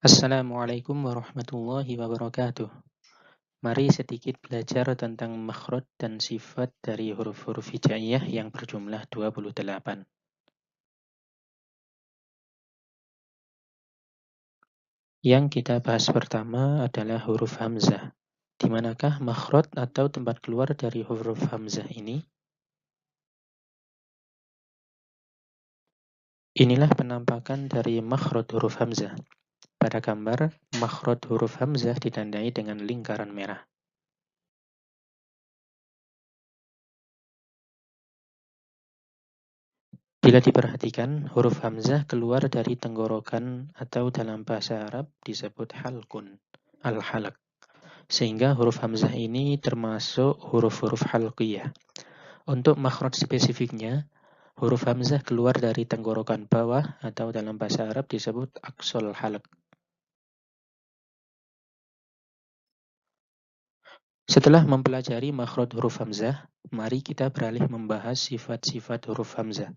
Assalamualaikum warahmatullahi wabarakatuh. Mari sedikit belajar tentang makhraj dan sifat dari huruf-huruf hijaiyah yang berjumlah 28. Yang kita bahas pertama adalah huruf hamzah. Di manakah makhraj atau tempat keluar dari huruf hamzah ini? Inilah penampakan dari makhraj huruf hamzah. Pada gambar, makhraj huruf hamzah ditandai dengan lingkaran merah. Bila diperhatikan, huruf hamzah keluar dari tenggorokan atau dalam bahasa Arab disebut halqun, al-halq. Sehingga huruf hamzah ini termasuk huruf-huruf halqiyah. Untuk makhraj spesifiknya, huruf hamzah keluar dari tenggorokan bawah atau dalam bahasa Arab disebut aqsal halq. Setelah mempelajari makhraj huruf hamzah, mari kita beralih membahas sifat-sifat huruf hamzah.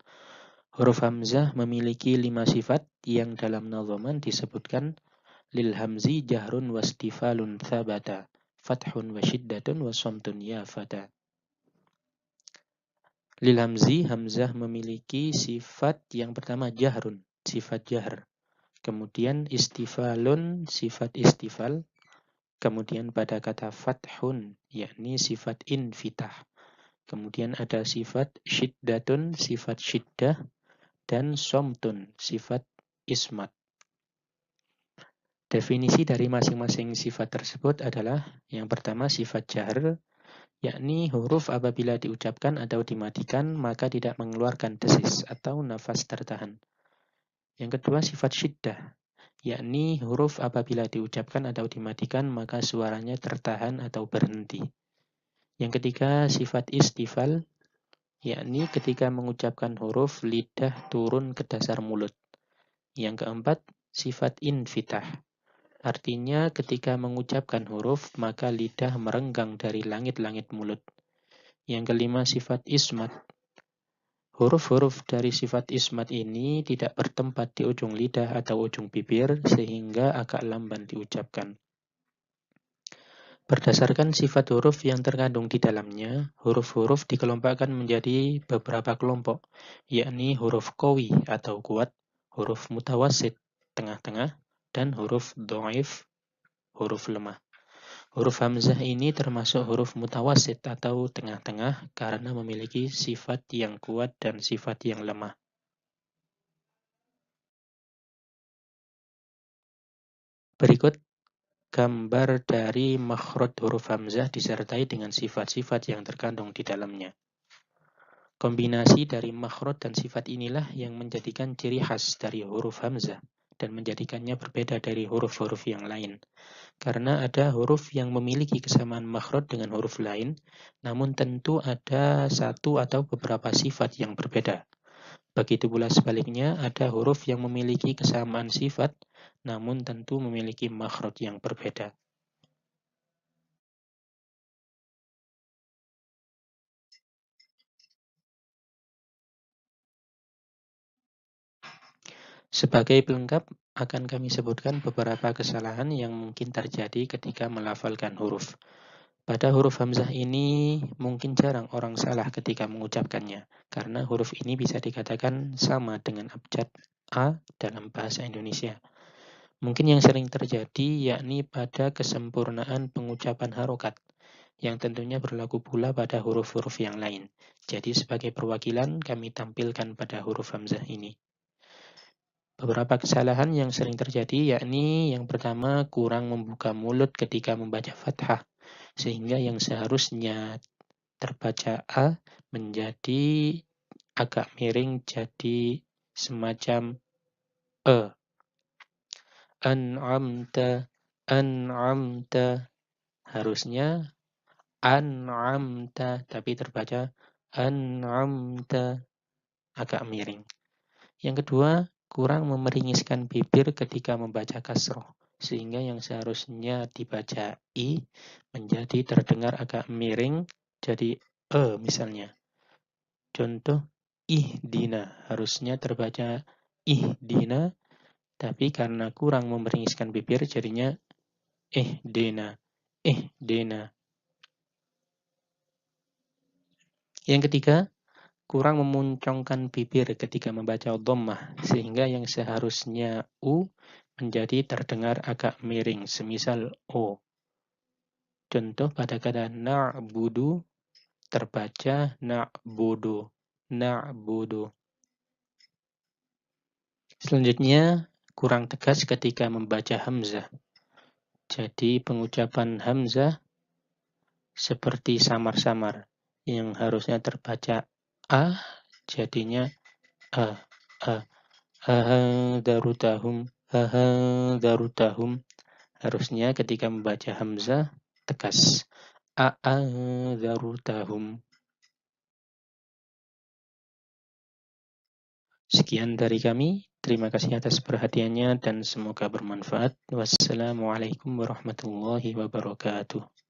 Huruf hamzah memiliki 5 sifat yang dalam nadhaman disebutkan lil hamzi jahrun wastifalun thabata fathun wa syiddatun wa somtun ya fata. Lil hamzi, hamzah memiliki sifat yang pertama jahrun, sifat jahr. Kemudian istifalun, sifat istifal. Kemudian pada kata fathun, yakni sifat infitah. Kemudian ada sifat syiddatun, sifat syiddah. Dan somtun, sifat ismat. Definisi dari masing-masing sifat tersebut adalah yang pertama sifat jahr, yakni huruf apabila diucapkan atau dimatikan maka tidak mengeluarkan desis atau nafas tertahan. Yang kedua sifat syiddah, yakni huruf apabila diucapkan atau dimatikan maka suaranya tertahan atau berhenti. Yang ketiga sifat istifal, yakni ketika mengucapkan huruf lidah turun ke dasar mulut. Yang keempat sifat infitah, artinya ketika mengucapkan huruf, maka lidah merenggang dari langit-langit mulut. Yang kelima, sifat ismat. Huruf-huruf dari sifat ismat ini tidak bertempat di ujung lidah atau ujung bibir, sehingga agak lamban diucapkan. Berdasarkan sifat huruf yang terkandung di dalamnya, huruf-huruf dikelompokkan menjadi beberapa kelompok, yakni huruf qawi atau kuat, huruf mutawasid, tengah-tengah, dan huruf dhaif, huruf lemah. Huruf hamzah ini termasuk huruf mutawasid atau tengah-tengah karena memiliki sifat yang kuat dan sifat yang lemah. Berikut gambar dari makhraj huruf hamzah disertai dengan sifat-sifat yang terkandung di dalamnya. Kombinasi dari makhraj dan sifat inilah yang menjadikan ciri khas dari huruf hamzah dan menjadikannya berbeda dari huruf-huruf yang lain. Karena ada huruf yang memiliki kesamaan makhraj dengan huruf lain, namun tentu ada satu atau beberapa sifat yang berbeda. Begitu pula sebaliknya, ada huruf yang memiliki kesamaan sifat, namun tentu memiliki makhraj yang berbeda. Sebagai pelengkap, akan kami sebutkan beberapa kesalahan yang mungkin terjadi ketika melafalkan huruf. Pada huruf hamzah ini mungkin jarang orang salah ketika mengucapkannya, karena huruf ini bisa dikatakan sama dengan abjad A dalam bahasa Indonesia. Mungkin yang sering terjadi yakni pada kesempurnaan pengucapan harokat, yang tentunya berlaku pula pada huruf-huruf yang lain. Jadi sebagai perwakilan kami tampilkan pada huruf hamzah ini. Beberapa kesalahan yang sering terjadi yakni yang pertama kurang membuka mulut ketika membaca fathah, sehingga yang seharusnya terbaca A menjadi agak miring jadi semacam E. An'amta, an'amta, harusnya an'amta, tapi terbaca an'amta, agak miring. Yang kedua, kurang memeringiskan bibir ketika membaca kasroh, sehingga yang seharusnya dibaca I menjadi terdengar agak miring jadi E misalnya. Contoh ihdina, harusnya terbaca ihdina Tapi karena kurang memeriskan bibir jadinya dena. Dena. Yang ketiga, kurang memuncongkan bibir ketika membaca dhammah sehingga yang seharusnya u menjadi terdengar agak miring, semisal o. Contoh pada kata na'budu terbaca na'budu. Na'budu. Selanjutnya, kurang tegas ketika membaca hamzah. Jadi pengucapan hamzah seperti samar-samar yang harusnya terbaca a jadinya a. Darutahum. Darutahum. Harusnya ketika membaca hamzah tegas. Darutahum. Sekian dari kami. Terima kasih atas perhatiannya dan semoga bermanfaat. Wassalamualaikum warahmatullahi wabarakatuh.